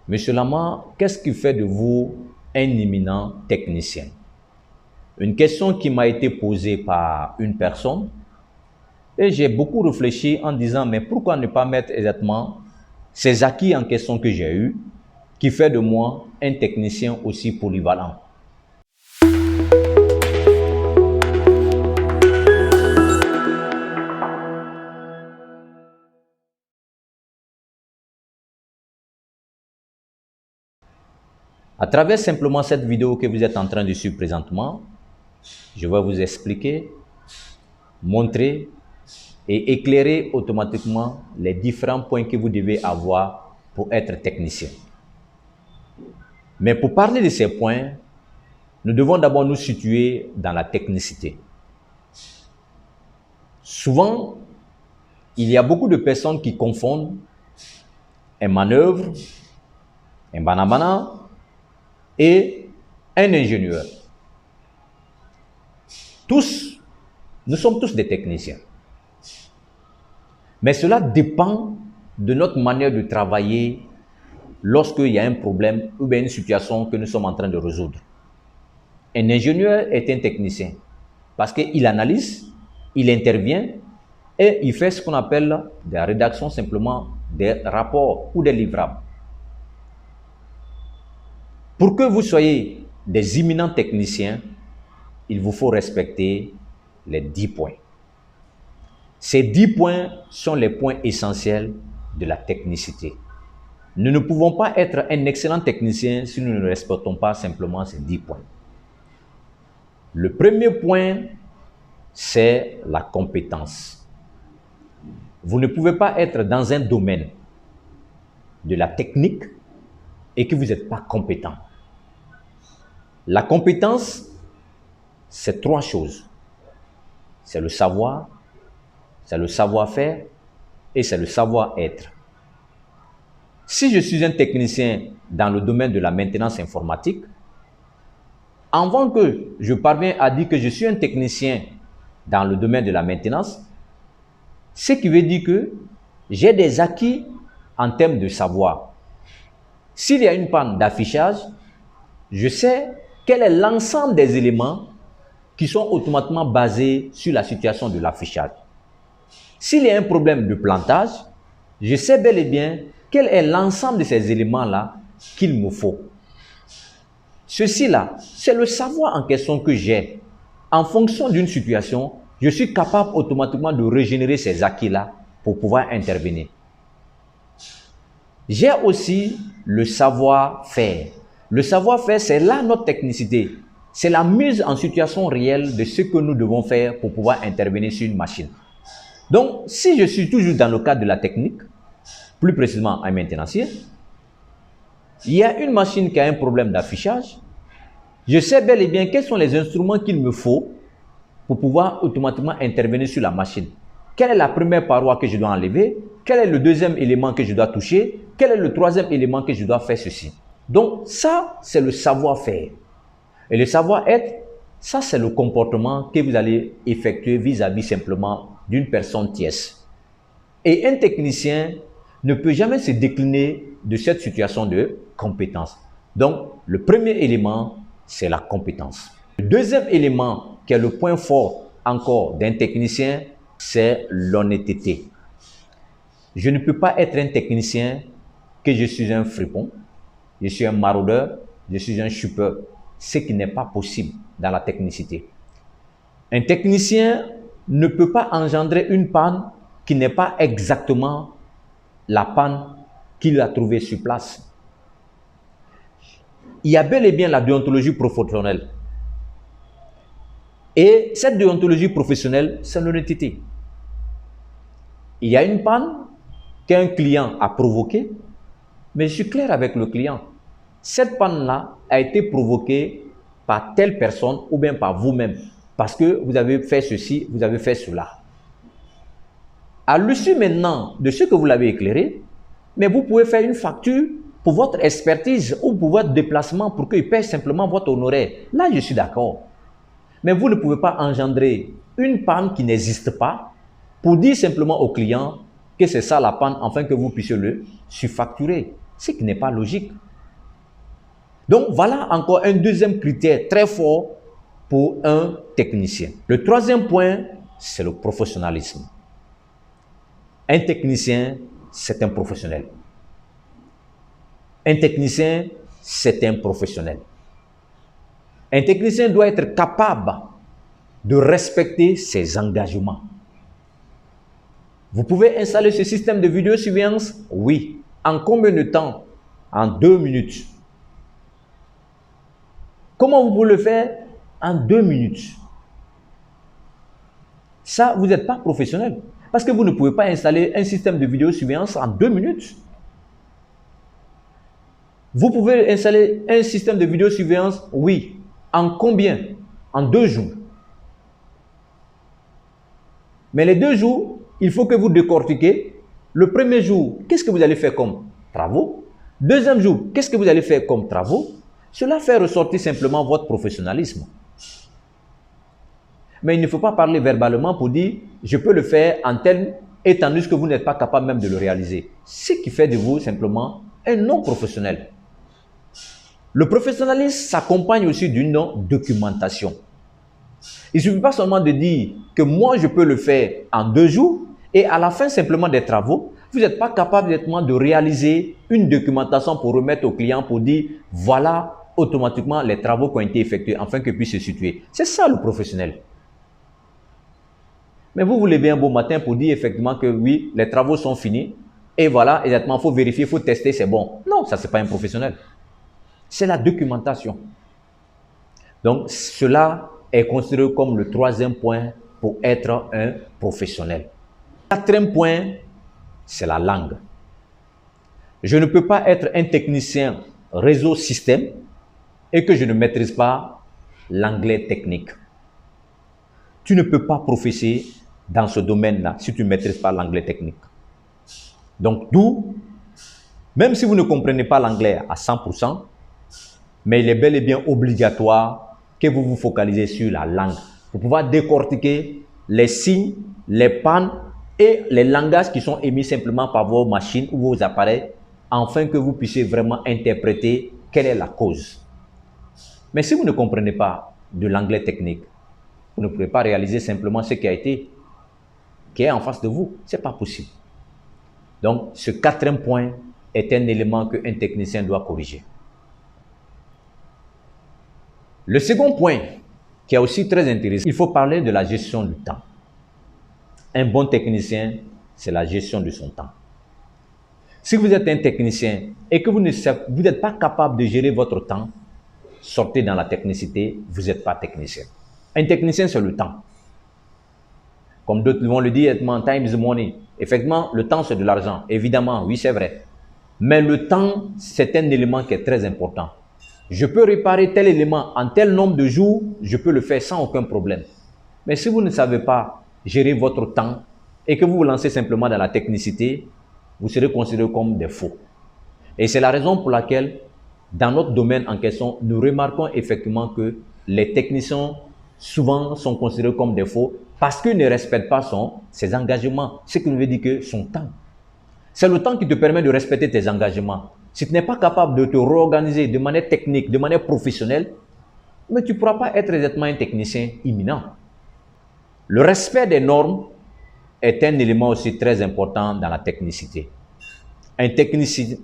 Monsieur Lama, qu'est-ce qui fait de vous un éminent technicien? Une question qui m'a été posée par une personne et j'ai beaucoup réfléchi en disant mais pourquoi ne pas mettre exactement ces acquis en question que j'ai eus qui fait de moi un technicien aussi polyvalent? À travers simplement cette vidéo que vous êtes en train de suivre présentement, je vais vous expliquer, montrer et éclairer automatiquement les différents points que vous devez avoir pour être technicien. Mais pour parler de ces points, nous devons d'abord nous situer dans la technicité. Souvent, il y a beaucoup de personnes qui confondent un manœuvre, un banabana et un ingénieur. Nous sommes tous des techniciens. Mais cela dépend de notre manière de travailler lorsqu'il y a un problème ou bien une situation que nous sommes en train de résoudre. Un ingénieur est un technicien parce qu'il analyse, il intervient et il fait ce qu'on appelle des rédactions simplement des rapports ou des livrables. Pour que vous soyez des éminents techniciens, il vous faut respecter les 10 points. Ces 10 points sont les points essentiels de la technicité. Nous ne pouvons pas être un excellent technicien si nous ne respectons pas simplement ces 10 points. Le premier point, c'est la compétence. Vous ne pouvez pas être dans un domaine de la technique et que vous n'êtes pas compétent. La compétence, c'est 3 choses. C'est le savoir, c'est le savoir-faire et c'est le savoir-être. Si je suis un technicien dans le domaine de la maintenance informatique, avant que je parvienne à dire que je suis un technicien dans le domaine de la maintenance, ce qui veut dire que j'ai des acquis en termes de savoir. S'il y a une panne d'affichage, je sais quel est l'ensemble des éléments qui sont automatiquement basés sur la situation de l'affichage. S'il y a un problème de plantage, je sais bel et bien quel est l'ensemble de ces éléments-là qu'il me faut. Ceci-là, c'est le savoir en question que j'ai. En fonction d'une situation, je suis capable automatiquement de régénérer ces acquis-là pour pouvoir intervenir. J'ai aussi le savoir-faire. Le savoir-faire, c'est là notre technicité. C'est la mise en situation réelle de ce que nous devons faire pour pouvoir intervenir sur une machine. Donc, si je suis toujours dans le cadre de la technique, plus précisément un maintenancier, il y a une machine qui a un problème d'affichage, je sais bel et bien quels sont les instruments qu'il me faut pour pouvoir automatiquement intervenir sur la machine. Quelle est la première paroi que je dois enlever? Quel est le deuxième élément que je dois toucher? Quel est le troisième élément que je dois faire ceci? Donc ça, c'est le savoir-faire. Et le savoir-être, ça c'est le comportement que vous allez effectuer vis-à-vis simplement d'une personne tierce. Et un technicien ne peut jamais se décliner de cette situation de compétence. Donc, le premier élément, c'est la compétence. Le deuxième élément, qui est le point fort encore d'un technicien, c'est l'honnêteté. Je ne peux pas être un technicien que je suis un fripon, je suis un maraudeur, je suis un chupeur, ce qui n'est pas possible dans la technicité. Un technicien ne peut pas engendrer une panne qui n'est pas exactement la panne qu'il a trouvée sur place. Il y a bel et bien la déontologie professionnelle. Et cette déontologie professionnelle, c'est l'honnêteté. Il y a une panne qu'un client a provoquée, mais je suis clair avec le client. Cette panne-là a été provoquée par telle personne ou bien par vous-même parce que vous avez fait ceci, vous avez fait cela. À l'issue maintenant de ce que vous l'avez éclairé, mais vous pouvez faire une facture pour votre expertise ou pour votre déplacement pour qu'il paye simplement votre honoraire. Là, je suis d'accord. Mais vous ne pouvez pas engendrer une panne qui n'existe pas pour dire simplement au client que c'est ça la panne afin que vous puissiez le surfacturer. ce qui n'est pas logique. Donc voilà encore un deuxième critère très fort pour un technicien. Le troisième point, c'est le professionnalisme. Un technicien, c'est un professionnel. Un technicien, c'est un professionnel. Un technicien doit être capable de respecter ses engagements. Vous pouvez installer ce système de vidéosurveillance? Oui. En combien de temps? En 2 minutes. Comment vous pouvez le faire? En 2 minutes. Ça, vous n'êtes pas professionnel. Parce que vous ne pouvez pas installer un système de vidéosurveillance en 2 minutes. Vous pouvez installer un système de vidéosurveillance? Oui. En combien? En 2 jours. Mais les 2 jours, il faut que vous décortiquez. Le premier jour, qu'est-ce que vous allez faire comme travaux? Deuxième jour, qu'est-ce que vous allez faire comme travaux? Cela fait ressortir simplement votre professionnalisme. Mais il ne faut pas parler verbalement pour dire « je peux le faire en tel » étant donné que vous n'êtes pas capable même de le réaliser. Ce qui fait de vous simplement un non-professionnel. Le professionnalisme s'accompagne aussi d'une documentation. Il ne suffit pas seulement de dire que moi je peux le faire en 2 jours et à la fin simplement des travaux, vous n'êtes pas capable de réaliser une documentation pour remettre au client pour dire voilà automatiquement les travaux qui ont été effectués afin qu'ils puissent se situer. C'est ça le professionnel. Mais vous levez un beau matin pour dire effectivement que oui, les travaux sont finis et voilà, exactement, il faut vérifier, il faut tester, c'est bon. Non, ça c'est pas un professionnel. C'est la documentation. Donc cela est considéré comme le troisième point pour être un professionnel. Quatrième point, c'est la langue. Je ne peux pas être un technicien réseau système et que je ne maîtrise pas l'anglais technique. Tu ne peux pas professer dans ce domaine-là si tu ne maîtrises pas l'anglais technique. Donc, d'où, même si vous ne comprenez pas l'anglais à 100%, mais il est bel et bien obligatoire que vous vous focalisez sur la langue pour pouvoir décortiquer les signes, les pannes et les langages qui sont émis simplement par vos machines ou vos appareils afin que vous puissiez vraiment interpréter quelle est la cause. Mais si vous ne comprenez pas de l'anglais technique, vous ne pouvez pas réaliser simplement ce qui est en face de vous. Ce n'est pas possible. Donc, ce quatrième point est un élément qu'un technicien doit corriger. Le second point, qui est aussi très intéressant, il faut parler de la gestion du temps. Un bon technicien, c'est la gestion de son temps. Si vous êtes un technicien et que vous n'êtes pas capable de gérer votre temps, sortez dans la technicité, vous n'êtes pas technicien. Un technicien, c'est le temps. Comme d'autres vont le dire, time is money. Effectivement, le temps, c'est de l'argent. Évidemment, oui, c'est vrai. Mais le temps, c'est un élément qui est très important. Je peux réparer tel élément en tel nombre de jours, je peux le faire sans aucun problème. Mais si vous ne savez pas gérer votre temps et que vous vous lancez simplement dans la technicité, vous serez considéré comme des faux. Et c'est la raison pour laquelle, dans notre domaine en question, nous remarquons effectivement que les techniciens souvent sont considérés comme des faux parce qu'ils ne respectent pas ses engagements, ce qui veut dire que son temps. C'est le temps qui te permet de respecter tes engagements. Si tu n'es pas capable de te réorganiser de manière technique, de manière professionnelle, mais tu ne pourras pas être exactement un technicien imminent. Le respect des normes est un élément aussi très important dans la technicité. Un technicien,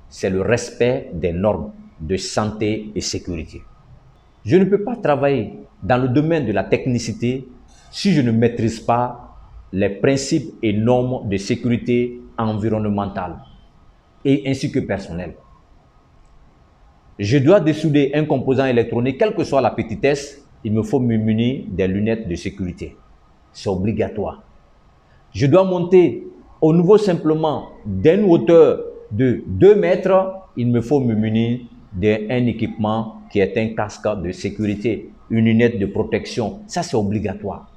c'est le respect des normes de santé et sécurité. Je ne peux pas travailler dans le domaine de la technicité si je ne maîtrise pas les principes et normes de sécurité environnementale et ainsi que personnelle. Je dois dessouder un composant électronique, quelle que soit la petitesse, il me faut me munir des lunettes de sécurité. C'est obligatoire. Je dois monter au niveau simplement d'une hauteur de 2 mètres, il me faut me munir d'un équipement qui est un casque de sécurité, une lunette de protection. Ça, c'est obligatoire.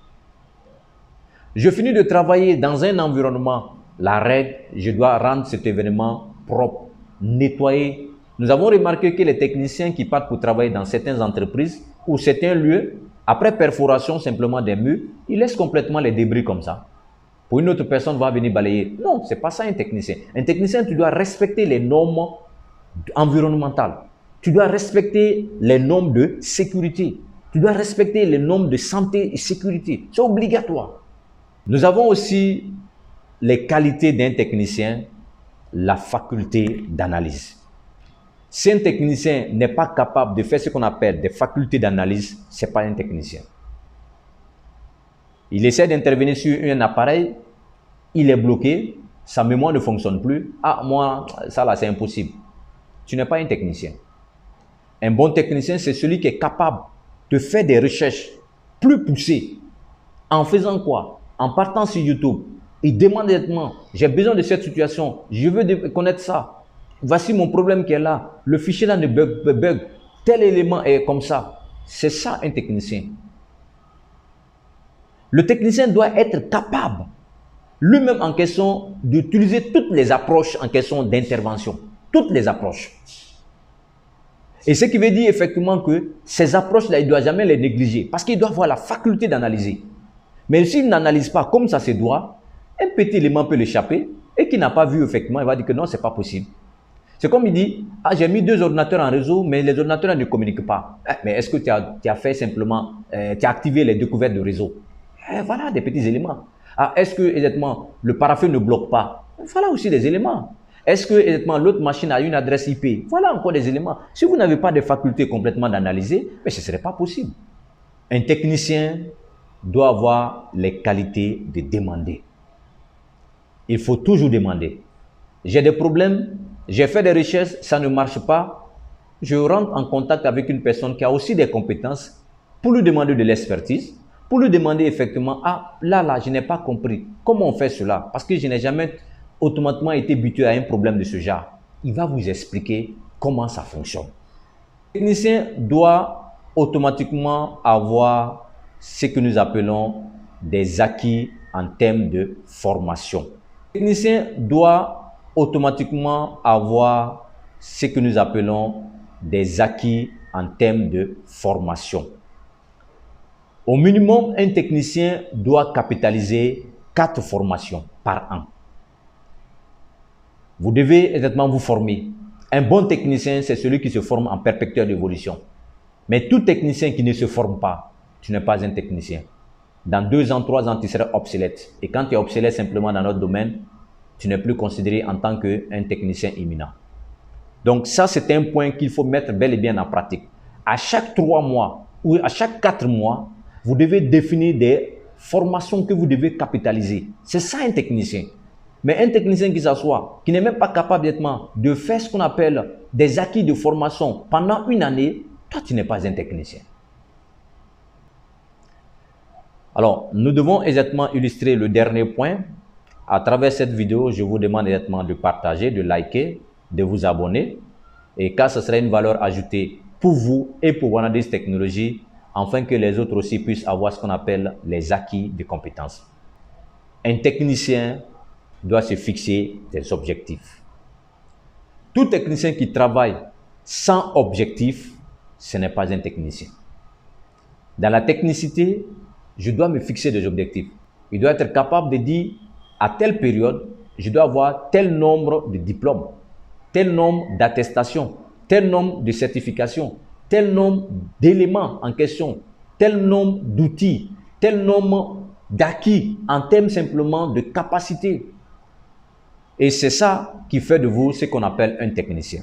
Je finis de travailler dans un environnement. La règle, je dois rendre cet événement propre, nettoyer. Nous avons remarqué que les techniciens qui partent pour travailler dans certaines entreprises ou certains lieux, après perforation simplement des murs, ils laissent complètement les débris comme ça. pour une autre personne va venir balayer. Non, ce n'est pas ça un technicien. Un technicien, tu dois respecter les normes environnementales. Tu dois respecter les normes de sécurité. Tu dois respecter les normes de santé et sécurité. C'est obligatoire. Nous avons aussi les qualités d'un technicien, la faculté d'analyse. Si un technicien n'est pas capable de faire ce qu'on appelle des facultés d'analyse, ce n'est pas un technicien. Il essaie d'intervenir sur un appareil, il est bloqué, sa mémoire ne fonctionne plus. Ah, moi, ça là, c'est impossible. Tu n'es pas un technicien. Un bon technicien, c'est celui qui est capable de faire des recherches plus poussées. En faisant quoi? En partant sur YouTube. Il demande directement, j'ai besoin de cette situation, je veux connaître ça. Voici mon problème qui est là. Le fichier là ne bug. Tel élément est comme ça. C'est ça un technicien. Le technicien doit être capable, lui-même en question, d'utiliser toutes les approches en question d'intervention. Toutes les approches. Et ce qui veut dire effectivement que ces approches-là, il ne doit jamais les négliger. Parce qu'il doit avoir la faculté d'analyser. Mais s'il n'analyse pas comme ça se doit, un petit élément peut l'échapper et qui n'a pas vu effectivement, il va dire que non, ce n'est pas possible. C'est comme il dit, ah, j'ai mis 2 ordinateurs en réseau, mais les ordinateurs ne communiquent pas. Mais est-ce que tu as fait simplement, tu as activé les découvertes de réseau? Voilà des petits éléments. Ah, est-ce que exactement le paraffin ne bloque pas? Voilà aussi des éléments. Est-ce que exactement l'autre machine a une adresse IP? Voilà encore des éléments. Si vous n'avez pas de faculté complètement d'analyser, mais ce ne serait pas possible. Un technicien doit avoir les qualités de demander. Il faut toujours demander. J'ai des problèmes, j'ai fait des recherches, ça ne marche pas. Je rentre en contact avec une personne qui a aussi des compétences pour lui demander de l'expertise, pour lui demander effectivement, ah là, je n'ai pas compris. Comment on fait cela? Parce que je n'ai jamais automatiquement été buté à un problème de ce genre. Il va vous expliquer comment ça fonctionne. Le technicien doit automatiquement avoir ce que nous appelons des acquis en termes de formation. Le technicien doit automatiquement avoir ce que nous appelons des acquis en termes de formation. Au minimum, un technicien doit capitaliser 4 formations par an. Vous devez exactement vous former. Un bon technicien, c'est celui qui se forme en perpétuelle évolution. Mais tout technicien qui ne se forme pas, tu n'es pas un technicien. Dans 2 ans, 3 ans, tu seras obsolète. Et quand tu es obsolète simplement dans notre domaine, tu n'es plus considéré en tant qu'un technicien éminent. Donc ça, c'est un point qu'il faut mettre bel et bien en pratique. À chaque 3 mois ou à chaque 4 mois, vous devez définir des formations que vous devez capitaliser. C'est ça un technicien. Mais un technicien qui s'assoit, qui n'est même pas capable de faire ce qu'on appelle des acquis de formation pendant 1 année, toi, tu n'es pas un technicien. Alors, nous devons exactement illustrer le dernier point. À travers cette vidéo, je vous demande exactement de partager, de liker, de vous abonner. Et car ce serait une valeur ajoutée pour vous et pour Wannadis Technologies, afin que les autres aussi puissent avoir ce qu'on appelle les acquis de compétences. Un technicien doit se fixer des objectifs. Tout technicien qui travaille sans objectif, ce n'est pas un technicien. Dans la technicité, je dois me fixer des objectifs. Il doit être capable de dire, à telle période, je dois avoir tel nombre de diplômes, tel nombre d'attestations, tel nombre de certifications, tel nombre d'éléments en question, tel nombre d'outils, tel nombre d'acquis en termes simplement de capacité. Et c'est ça qui fait de vous ce qu'on appelle un technicien.